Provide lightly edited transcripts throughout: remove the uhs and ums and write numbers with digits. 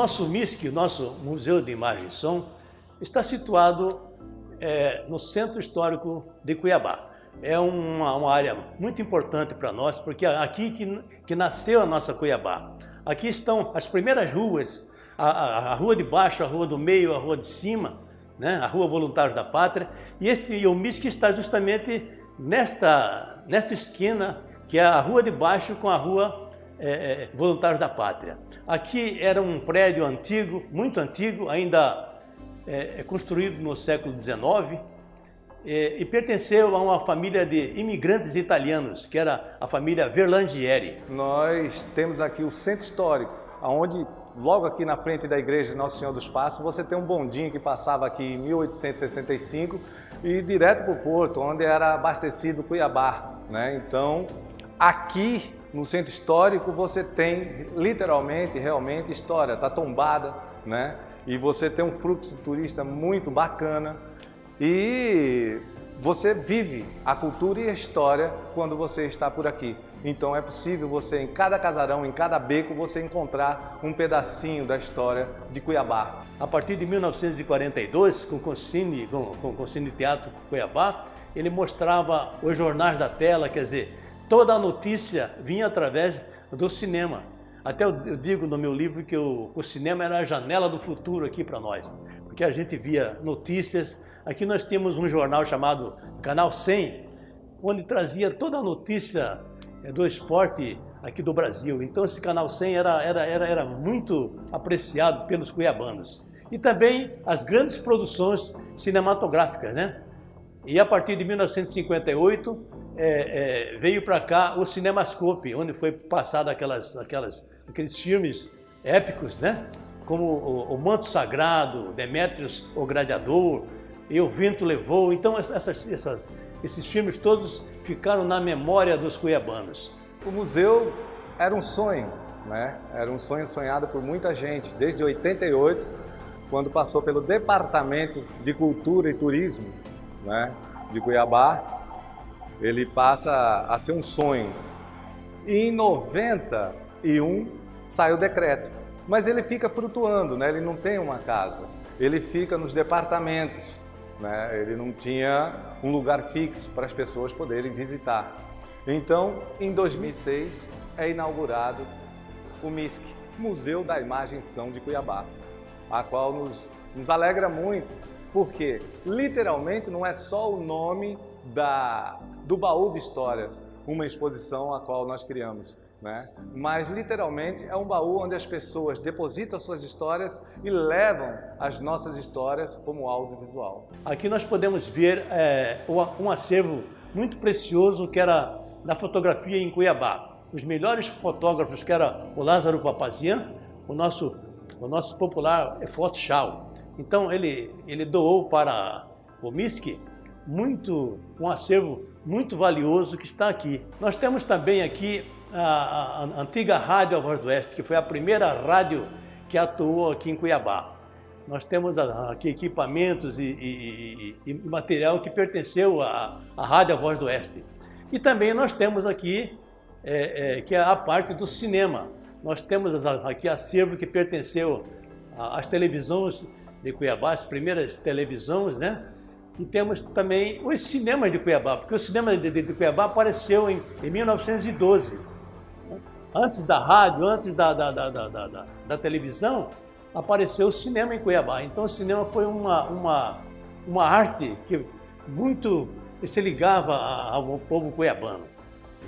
nosso MISC, o nosso Museu de Imagem e Som, está situado no Centro Histórico de Cuiabá. É uma área muito importante para nós, porque é aqui que nasceu a nossa Cuiabá. Aqui estão as primeiras ruas, a Rua de Baixo, a Rua do Meio, a Rua de Cima, né? A Rua Voluntários da Pátria, e o MISC está justamente nesta esquina, que é a Rua de Baixo com a Rua Voluntários da Pátria. Aqui era um prédio antigo, muito antigo, ainda construído no século XIX, e pertenceu a uma família de imigrantes italianos, que era a família Verlangieri. Nós temos aqui o Centro Histórico, onde logo aqui na frente da Igreja Nosso Senhor dos Passos, você tem um bondinho que passava aqui em 1865 e direto para o porto, onde era abastecido Cuiabá, né? Então, aqui no Centro Histórico você tem literalmente, realmente história, está tombada, né? E você tem um fluxo turista muito bacana e você vive a cultura e a história quando você está por aqui. Então é possível você, em cada casarão, em cada beco, você encontrar um pedacinho da história de Cuiabá. A partir de 1942, com o Concine Teatro Cuiabá, ele mostrava os jornais da tela, quer dizer, toda a notícia vinha através do cinema. Até eu digo no meu livro que o cinema era a janela do futuro aqui para nós, porque a gente via notícias. Aqui nós tínhamos um jornal chamado Canal 100, onde trazia toda a notícia do esporte aqui do Brasil. Então esse Canal 100 era muito apreciado pelos cuiabanos. E também as grandes produções cinematográficas, né? E a partir de 1958 veio para cá o Cinemascope, onde foi passado aqueles filmes épicos, né? Como o Manto Sagrado, Demétrios o Gladiador, E o Vento Levou. Então esses filmes todos ficaram na memória dos cuiabanos. O museu era um sonho, né? Era um sonho sonhado por muita gente, desde 88, quando passou pelo Departamento de Cultura e Turismo, né, de Cuiabá. Ele passa a ser um sonho. E em 91 sai o decreto, mas ele fica flutuando, né? Ele não tem uma casa, ele fica nos departamentos, né? Ele não tinha um lugar fixo para as pessoas poderem visitar. Então, em 2006, é inaugurado o MISC, Museu da Imagem e Som de Cuiabá, a qual nos alegra muito, porque literalmente não é só o nome do baú de histórias, uma exposição a qual nós criamos, né? Mas literalmente é um baú onde as pessoas depositam suas histórias e levam as nossas histórias como audiovisual. Aqui nós podemos ver um acervo muito precioso que era da fotografia em Cuiabá. Os melhores fotógrafos, que era o Lázaro Papazian, o nosso popular Fotochau. Então ele doou para o MISC um acervo muito valioso que está aqui. Nós temos também aqui a antiga Rádio A Voz do Oeste, que foi a primeira rádio que atuou aqui em Cuiabá. Nós temos aqui equipamentos e material que pertenceu à Rádio A Voz do Oeste. E também nós temos aqui, que é a parte do cinema. Nós temos aqui acervo que pertenceu às televisões de Cuiabá, as primeiras televisões, né? E temos também os cinemas de Cuiabá, porque o cinema de Cuiabá apareceu em 1912. Antes da rádio, antes da televisão, apareceu o cinema em Cuiabá. Então o cinema foi uma arte que muito se ligava ao povo cuiabano.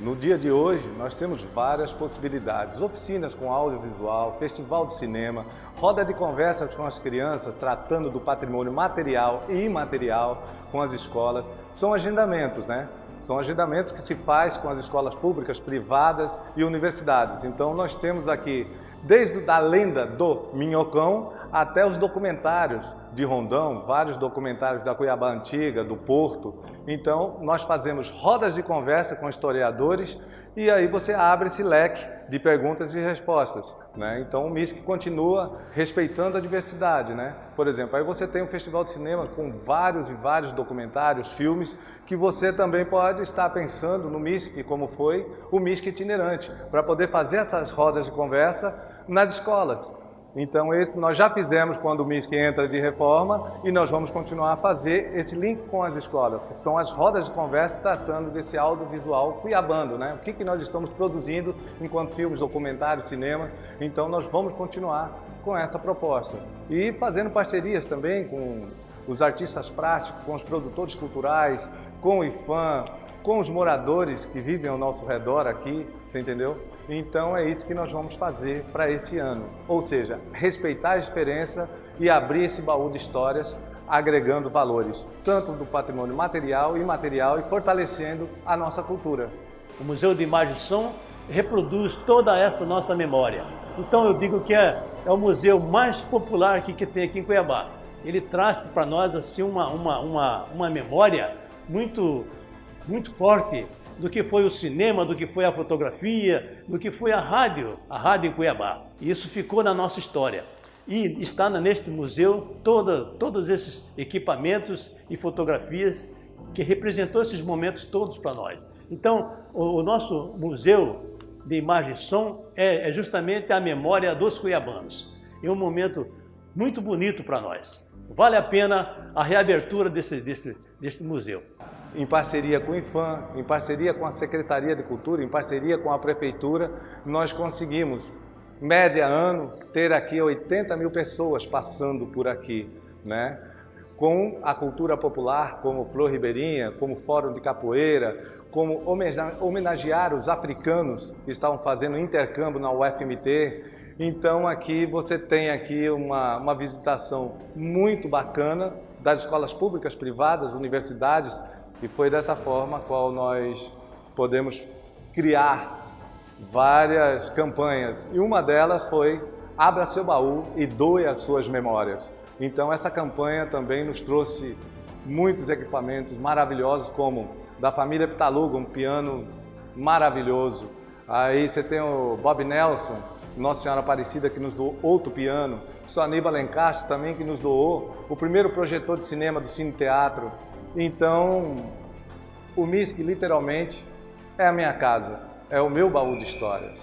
No dia de hoje, nós temos várias possibilidades, oficinas com audiovisual, festival de cinema, roda de conversas com as crianças, tratando do patrimônio material e imaterial com as escolas. São agendamentos, né? São agendamentos que se faz com as escolas públicas, privadas e universidades. Então nós temos aqui, desde a lenda do Minhocão até os documentários de Rondão, vários documentários da Cuiabá Antiga, do Porto. Então, nós fazemos rodas de conversa com historiadores e aí você abre esse leque de perguntas e respostas, né? Então, o MISC continua respeitando a diversidade, né? Por exemplo, aí você tem um festival de cinema com vários e vários documentários, filmes, que você também pode estar pensando no MISC, como foi o MISC itinerante, para poder fazer essas rodas de conversa nas escolas. Então, esse nós já fizemos quando o MISC entra de reforma e nós vamos continuar a fazer esse link com as escolas, que são as rodas de conversa tratando desse audiovisual cuiabano, né? O que nós estamos produzindo enquanto filmes, documentários, cinema. Então, nós vamos continuar com essa proposta. E fazendo parcerias também com os artistas plásticos, com os produtores culturais, com o IFAM, com os moradores que vivem ao nosso redor aqui, você entendeu? Então é isso que nós vamos fazer para esse ano, ou seja, respeitar a diferença e abrir esse baú de histórias, agregando valores, tanto do patrimônio material e imaterial e fortalecendo a nossa cultura. O Museu de Imagem e Som reproduz toda essa nossa memória. Então eu digo que é o museu mais popular que tem aqui em Cuiabá. Ele traz para nós assim uma memória muito forte do que foi o cinema, do que foi a fotografia, do que foi a rádio em Cuiabá. E isso ficou na nossa história. E está neste museu todos esses equipamentos e fotografias que representou esses momentos todos para nós. Então, o nosso Museu de Imagem e Som é justamente a memória dos cuiabanos. É um momento muito bonito para nós. Vale a pena a reabertura desse museu. Em parceria com o IFAM, em parceria com a Secretaria de Cultura, em parceria com a Prefeitura, nós conseguimos, média ano, ter aqui 80 mil pessoas passando por aqui, né? Com a cultura popular, como Flor Ribeirinha, como Fórum de Capoeira, como homenagear os africanos que estavam fazendo intercâmbio na UFMT. Então aqui você tem aqui uma visitação muito bacana das escolas públicas, privadas, universidades, e foi dessa forma qual nós podemos criar várias campanhas. E uma delas foi Abra seu baú e doe as suas memórias. Então essa campanha também nos trouxe muitos equipamentos maravilhosos, como da família Pitaluga, um piano maravilhoso. Aí você tem o Bob Nelson, Nossa Senhora Aparecida, que nos doou outro piano. O Aníbal Lencastre também, que nos doou o primeiro projetor de cinema do Cine Teatro. Então, o MISC literalmente é a minha casa, é o meu baú de histórias.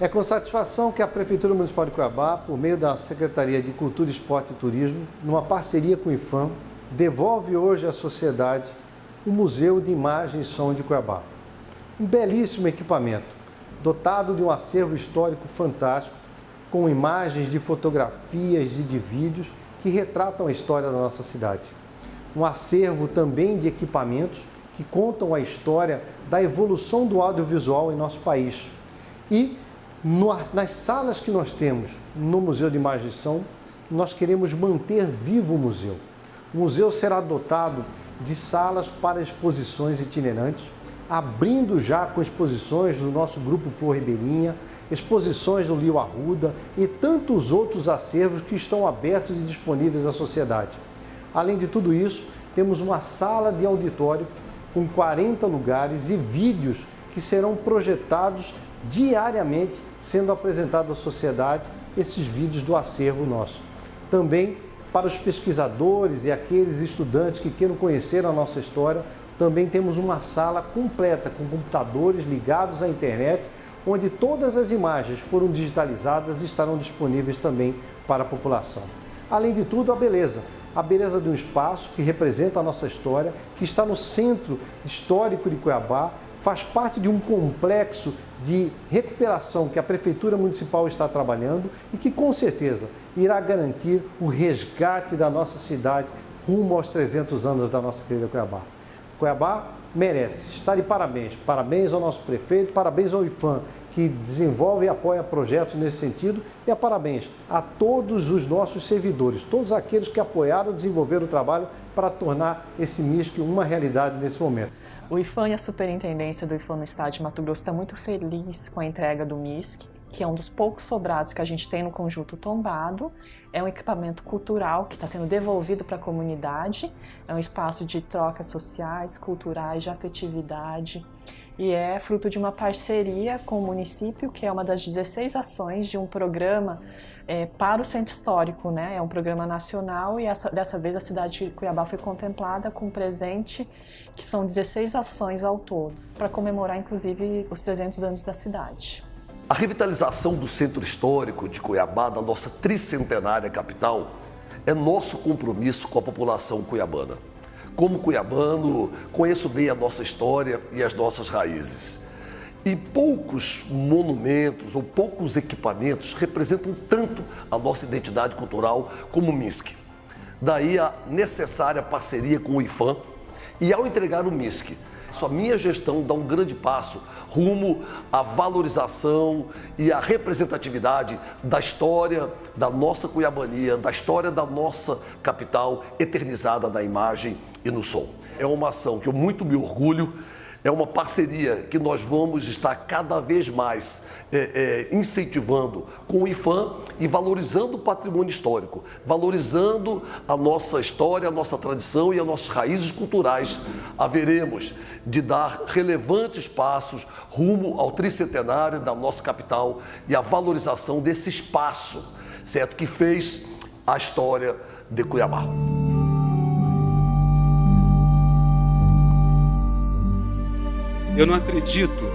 É com satisfação que a Prefeitura Municipal de Cuiabá, por meio da Secretaria de Cultura, Esporte e Turismo, numa parceria com o IFAM, devolve hoje à sociedade o Museu de Imagem e Som de Cuiabá. Um belíssimo equipamento, dotado de um acervo histórico fantástico, com imagens de fotografias e de vídeos que retratam a história da nossa cidade. Um acervo também de equipamentos que contam a história da evolução do audiovisual em nosso país. E nas salas que nós temos no Museu de Imagem e Som, nós queremos manter vivo o museu. O museu será dotado de salas para exposições itinerantes, abrindo já com exposições do nosso grupo Flor Ribeirinha, exposições do Lío Arruda e tantos outros acervos que estão abertos e disponíveis à sociedade. Além de tudo isso, temos uma sala de auditório com 40 lugares e vídeos que serão projetados diariamente, sendo apresentados à sociedade esses vídeos do acervo nosso. Também para os pesquisadores e aqueles estudantes que queiram conhecer a nossa história, também temos uma sala completa com computadores ligados à internet, onde todas as imagens foram digitalizadas e estarão disponíveis também para a população. Além de tudo, a beleza de um espaço que representa a nossa história, que está no centro histórico de Cuiabá, faz parte de um complexo de recuperação que a Prefeitura Municipal está trabalhando e que com certeza irá garantir o resgate da nossa cidade rumo aos 300 anos da nossa querida Cuiabá. Cuiabá merece, está de parabéns. Parabéns ao nosso prefeito, parabéns ao IFAM, que desenvolve e apoia projetos nesse sentido, e parabéns a todos os nossos servidores, todos aqueles que apoiaram e desenvolveram o trabalho para tornar esse MISC uma realidade nesse momento. O IFAM e a Superintendência do IFAM no Estado de Mato Grosso está muito feliz com a entrega do MISC, que é um dos poucos sobrados que a gente tem no Conjunto Tombado. É um equipamento cultural que está sendo devolvido para a comunidade, é um espaço de trocas sociais, culturais, de afetividade, e é fruto de uma parceria com o município, que é uma das 16 ações de um programa para o Centro Histórico, né? É um programa nacional e dessa vez a cidade de Cuiabá foi contemplada com um presente que são 16 ações ao todo, para comemorar inclusive os 300 anos da cidade. A revitalização do centro histórico de Cuiabá, da nossa tricentenária capital, é nosso compromisso com a população cuiabana. Como cuiabano, conheço bem a nossa história e as nossas raízes. E poucos monumentos ou poucos equipamentos representam tanto a nossa identidade cultural como o MISC. Daí a necessária parceria com o IPHAN. E ao entregar o MISC, a minha gestão dá um grande passo rumo à valorização e à representatividade da história da nossa cuiabania, da história da nossa capital, eternizada na imagem e no som. É uma ação que eu muito me orgulho, é uma parceria que nós vamos estar cada vez mais incentivando com o IPHAN e valorizando o patrimônio histórico, valorizando a nossa história, a nossa tradição e as nossas raízes culturais. Haveremos de dar relevantes passos rumo ao tricentenário da nossa capital e a valorização desse espaço, certo, que fez a história de Cuiabá. Eu não acredito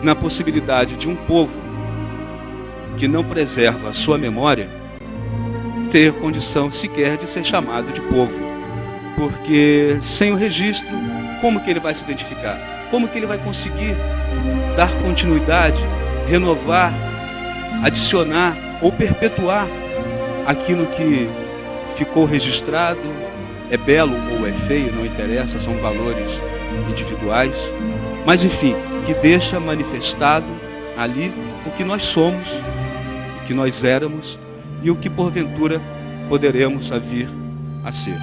na possibilidade de um povo que não preserva a sua memória ter condição sequer de ser chamado de povo. Porque sem o registro, como que ele vai se identificar? Como que ele vai conseguir dar continuidade, renovar, adicionar ou perpetuar aquilo que ficou registrado? É belo ou é feio, não interessa, são valores individuais, mas enfim, que deixa manifestado ali o que nós somos, o que nós éramos e o que porventura poderemos vir a ser.